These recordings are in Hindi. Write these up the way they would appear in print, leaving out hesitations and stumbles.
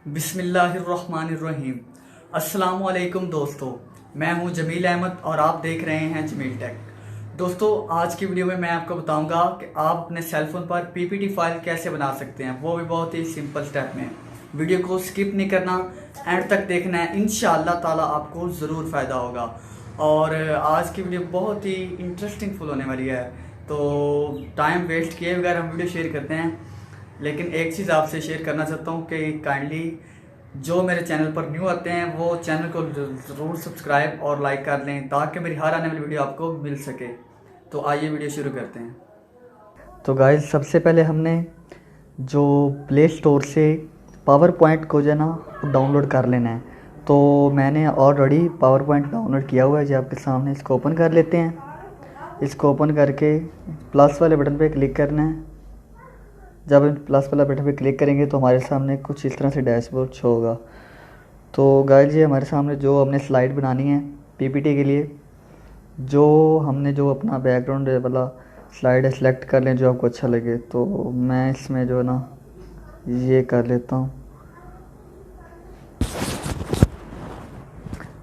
बिस्मिल्लाहिर्रहमानिर्रहीम। अस्सलाम वालेकुम दोस्तों, मैं हूं जमील अहमद और आप देख रहे हैं जमील टेक। दोस्तों, आज की वीडियो में मैं आपको बताऊंगा कि आप अपने सेलफोन पर पीपीटी फाइल कैसे बना सकते हैं, वो भी बहुत ही सिंपल स्टेप में। वीडियो को स्किप नहीं करना, एंड तक देखना है। इंशाअल्लाह ताला आपको ज़रूर फ़ायदा होगा। और आज की वीडियो बहुत ही इंटरेस्टिंग फुल होने वाली है, तो टाइम वेस्ट किए बगैर हम वीडियो शेयर करते हैं। लेकिन एक चीज़ आपसे शेयर करना चाहता हूँ कि काइंडली जो मेरे चैनल पर न्यू आते हैं वो चैनल को ज़रूर सब्सक्राइब और लाइक कर लें, ताकि मेरी हर आने वाली वीडियो आपको मिल सके। तो आइए वीडियो शुरू करते हैं। तो गाइस, सबसे पहले हमने जो प्ले स्टोर से पावर पॉइंट को जो है ना डाउनलोड कर लेना है। तो मैंने ऑलरेडी पावर पॉइंट डाउनलोड किया हुआ है जी आपके सामने। इसको ओपन कर लेते हैं। इसको ओपन करके प्लस वाले बटन पे क्लिक करना है। जब हम प्लस वाला बटन पे क्लिक करेंगे तो हमारे सामने कुछ इस तरह से डैशबोर्ड शो होगा। तो गाइस, ये हमारे सामने जो हमने स्लाइड बनानी है पीपीटी के लिए, जो हमने जो अपना बैकग्राउंड वाला स्लाइड है सेलेक्ट कर लें जो आपको अच्छा लगे। तो मैं इसमें जो है ना ये कर लेता हूँ।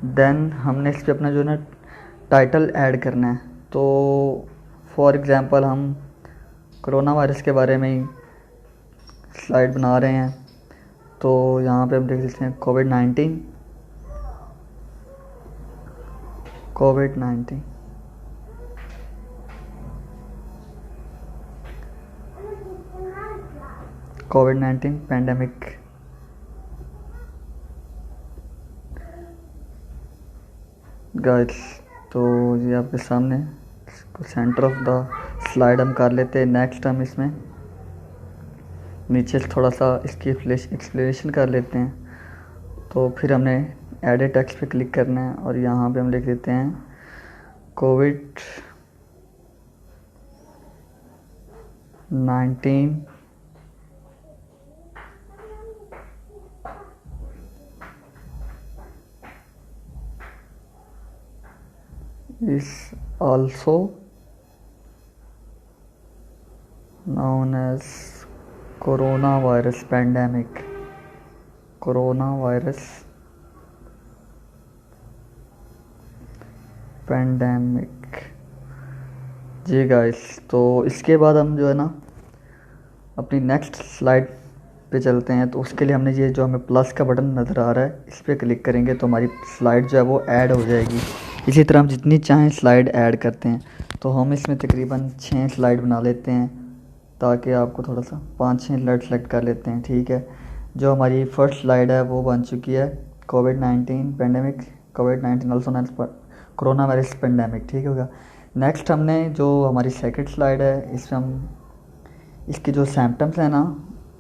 देन हमने इस पर अपना जो है ना टाइटल ऐड करना है। तो फॉर एग्ज़ाम्पल हम कोरोना वायरस के बारे में ही स्लाइड बना रहे हैं। तो यहाँ पे हम देख सकते हैं कोविड-19 पैंडेमिक। गाइस, तो ये आपके सामने सेंटर ऑफ द स्लाइड हम कर लेते हैं। नेक्स्ट हम इसमें नीचे थोड़ा सा इसकी एक्सप्लेनेशन कर लेते हैं। तो फिर हमने एडिट टेक्स्ट पे क्लिक करना है और यहाँ पे हम लिख देते हैं कोविड-19 is also known as coronavirus pandemic। coronavirus pandemic जी गाइस। तो इसके बाद हम जो है ना अपनी नेक्स्ट स्लाइड पे चलते हैं। तो उसके लिए हमने ये जो हमें प्लस का बटन नज़र आ रहा है इस पर क्लिक करेंगे तो हमारी स्लाइड जो है वो ऐड हो जाएगी। इसी तरह हम जितनी चाहें स्लाइड ऐड करते हैं। तो हम इसमें तकरीबन 6 स्लाइड बना लेते हैं, ताकि आपको थोड़ा सा 5-6 स्लाइड सेलेक्ट कर लेते हैं। ठीक है, जो हमारी फर्स्ट स्लाइड है वो बन चुकी है कोविड-19 पैंडेमिक, कोविड-19 also known as corona virus pandemic. ठीक होगा। नेक्स्ट हमने जो हमारी सेकंड स्लाइड है इसमें हम इसके जो सिम्टम्स हैं ना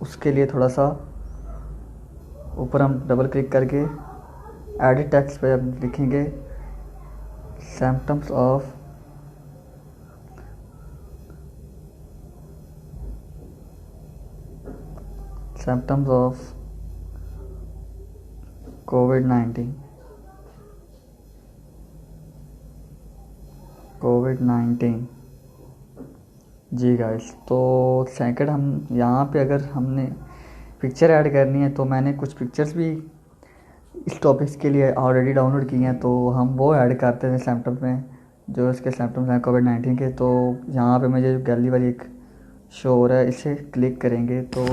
उसके लिए थोड़ा सा ऊपर हम डबल क्लिक करके एडिट टेक्स्ट पे हम लिखेंगे सिम्टम्स ऑफ कोविड-19 जी गाइस। तो सेकंड हम यहाँ पे अगर हमने पिक्चर ऐड करनी है तो मैंने कुछ पिक्चर्स भी इस टॉपिक्स के लिए ऑलरेडी डाउनलोड की हैं, तो हम वो ऐड करते हैं सिम्टम्स में। जो इसके सिम्टम्स हैं कोविड-19 के, तो यहाँ पे मुझे गैलरी वाली एक शो हो रहा है, इसे क्लिक करेंगे तो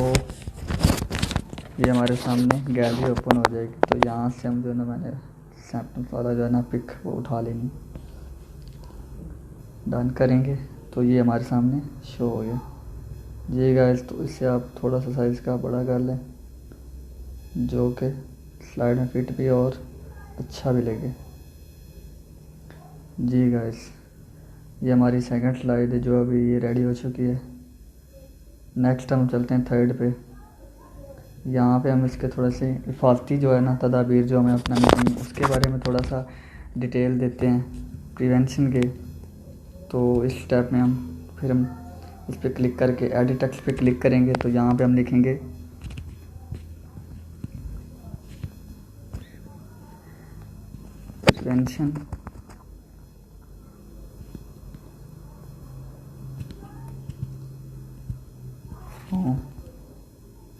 ये हमारे सामने गैलरी ओपन हो जाएगी। तो यहाँ से हम जो है ना मैंने सिम्टम्स वाला जो है ना पिक वो उठा लेनी, डन करेंगे तो ये हमारे सामने शो हो गया जी गाइस। तो इससे आप थोड़ा सा साइज़ का बड़ा कर लें जो कि स्लाइड में फिट भी और अच्छा भी लगे जी गाइस। ये हमारी सेकंड स्लाइड है जो अभी ये रेडी हो चुकी है। नेक्स्ट हम चलते हैं थर्ड पे। यहाँ पे हम इसके थोड़े से हिफाजती जो है ना तदाबीर जो हमें अपनानी चाहिए उसके बारे में थोड़ा सा डिटेल देते हैं प्रिवेंशन के। तो इस स्टेप में हम इस पर क्लिक करके एडिट टेक्स्ट पे क्लिक करेंगे तो यहाँ पे हम लिखेंगे प्रिवेंशन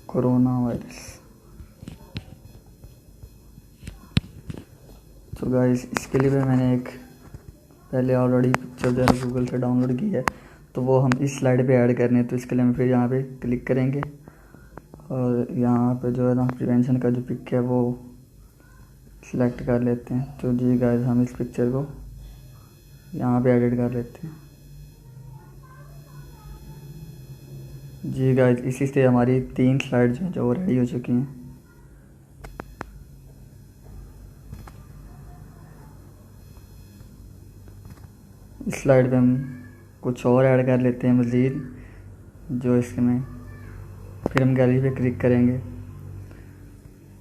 कोरोना वायरस। तो गाइस इसके लिए भी मैंने एक पहले ऑलरेडी पिक्चर जो है गूगल से डाउनलोड की है, तो वो हम इस स्लाइड पे ऐड करने हैं। तो इसके लिए हम फिर यहाँ पे क्लिक करेंगे और यहाँ पे जो है ना प्रिवेंशन का जो पिक है वो सिलेक्ट कर लेते हैं। तो जी गाइस हम इस पिक्चर को यहाँ पे एडिट कर लेते हैं। जी गाइस इसी से हमारी 3 स्लाइड जो रेडी हो चुकी हैं। इस स्लाइड पे हम कुछ और ऐड कर लेते हैं मज़ीद जो इसमें, फिर हम गैलरी पे क्लिक करेंगे।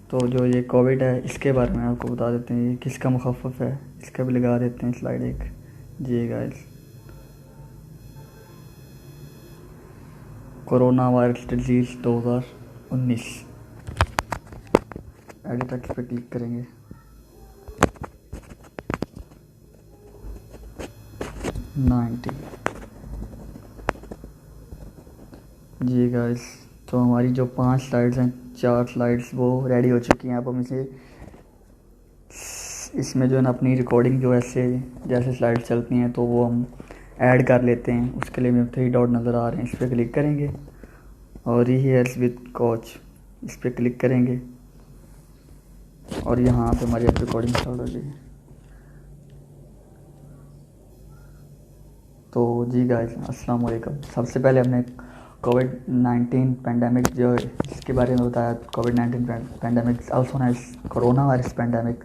तो जो ये कोविड है इसके बारे में आपको बता देते हैं, ये किसका मुखफ़फ़ है, इसका भी लगा देते हैं स्लाइड एक। जी guys corona virus disease 2019 edit text पे क्लिक करेंगे। जी गाइस तो हमारी जो 5 स्लाइड्स हैं, 4 स्लाइड्स वो रेडी हो चुकी हैं। अब हम इसे इसमें जो है ना अपनी रिकॉर्डिंग जो ऐसे जैसे स्लाइड चलती हैं तो वो हम ऐड कर लेते हैं। उसके लिए हमें 3 डॉट नज़र आ रहे हैं, इस पर क्लिक करेंगे और रीहर्स विद कोच इस पर क्लिक करेंगे और यहाँ पे हमारी अब रिकॉर्डिंग स्टार्ट हो जाएगी। तो जी गाइस अस्सलाम वालेकुम। सबसे पहले हमने कोविड-19 पैंडमिक जो है इसके बारे में बताया। कोविड-19 pandemic also known as corona virus pandemic.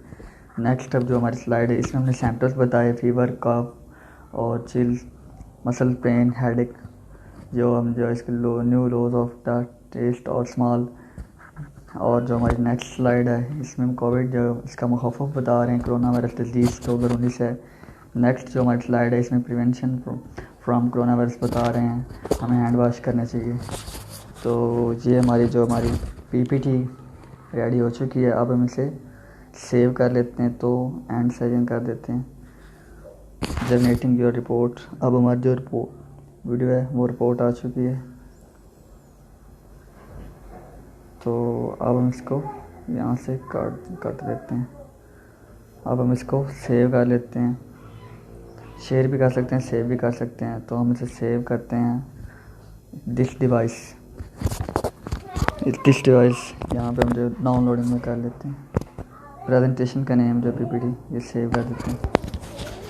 Next अब जो हमारी स्लाइड है इसमें हमने सिम्पटम्स बताए, फीवर, कफ और चिल, मसल पेन, हेडेक। जो इसके new loss of the taste और स्मॉल। और जो हमारी नेक्स्ट स्लाइड है इसमें हम कोविड जो इसका मुखफ़फ़ बता रहे हैं, कोरोना वायरस डिजीज़ 2019 है। नेक्स्ट जो हमारी स्लाइड है इसमें प्रिवेंशन फ्रॉम कोरोना वायरस बता रहे हैं, हमें हैंड वॉश करना चाहिए। तो ये हमारी पीपीटी रेडी हो चुकी है। अब हम इसे सेव कर लेते हैं, तो एंड सेशन कर देते हैं जनरेटिंग योर रिपोर्ट। अब हमारी जो रिपोर्ट वीडियो है वो रिपोर्ट आ चुकी है। तो अब हम इसको यहाँ से काट देते हैं। अब हम इसको सेव कर लेते हैं, शेयर भी कर सकते हैं, सेव भी कर सकते हैं। तो हम इसे सेव करते हैं दिस डिवाइस यहाँ पे हम जो डाउनलोडिंग में कर लेते हैं। प्रेजेंटेशन का नेम जो पीपीटी ये सेव कर देते हैं।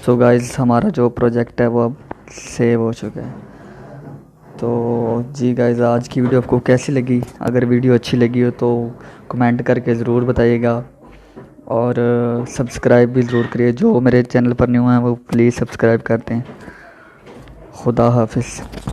सो गाइस हमारा जो प्रोजेक्ट है वो अब सेव हो चुका है। तो जी गाइस आज की वीडियो आपको कैसी लगी? अगर वीडियो अच्छी लगी हो तो कमेंट करके ज़रूर बताइएगा और सब्सक्राइब भी ज़रूर करिए। जो मेरे चैनल पर न्यू हैं वो प्लीज़ सब्सक्राइब करते हैं। खुदा हाफिज़।